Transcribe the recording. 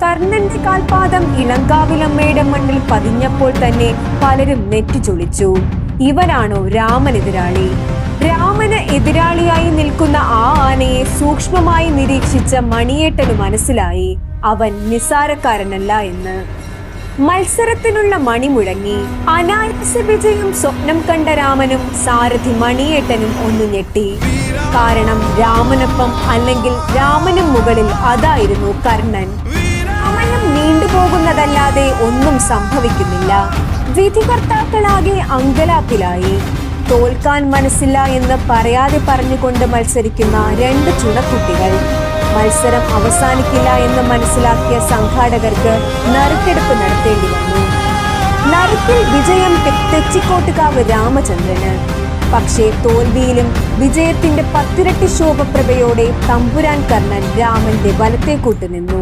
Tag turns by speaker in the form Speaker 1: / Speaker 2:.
Speaker 1: കർണന്റെ കാൽപാദം ഇളങ്കാവിലമ്മയുടെ മണ്ണിൽ പതിഞ്ഞപ്പോൾ തന്നെ പലരും നെറ്റിച്ചൊളിച്ചു. ഇവനാണോ രാമനെതിരാളി? രാമന് എതിരാളിയായി നിൽക്കുന്ന ആ ആനയെ സൂക്ഷ്മമായി നിരീക്ഷിച്ച മണിയേട്ടന് മനസ്സിലായി അവൻ നിസ്സാരക്കാരനല്ല എന്ന്. മത്സരത്തിനുള്ള മണി മുഴങ്ങി. അനായാസ വിജയം സ്വപ്നം കണ്ട രാമനും സാരഥി മണിയേട്ടനും ഒന്നു ഞെട്ടി. കാരണം രാമനൊപ്പം അല്ലെങ്കിൽ രാമനും മുകളിൽ അതായിരുന്നു കർണൻ. സമയം നീണ്ടുപോകുന്നതല്ലാതെ ഒന്നും സംഭവിക്കുന്നില്ല. വിധികർത്താക്കളാകെ അങ്കലാപ്പിലായി. തോൽക്കാൻ മനസ്സില്ല എന്ന് പറയാതെ പറഞ്ഞുകൊണ്ട് മത്സരിക്കുന്ന രണ്ട് ചുണക്കുട്ടികൾ. മത്സരം അവസാനിക്കില്ല എന്ന് മനസ്സിലാക്കിയ സംഘാടകർക്ക് നറുക്കെടുപ്പ് നടത്തേണ്ടി വന്നു. നറുക്കിൽ വിജയം തെച്ചിക്കോട്ടുകാവ് രാമചന്ദ്രന്. പക്ഷേ തോൽവിയിലും വിജയത്തിന്റെ 10 ഇരട്ടി ശോഭപ്രഭയോടെ തമ്പുരാൻ കർണൻ രാമന്റെ വലത്തെ കൂട്ടുനിന്നു.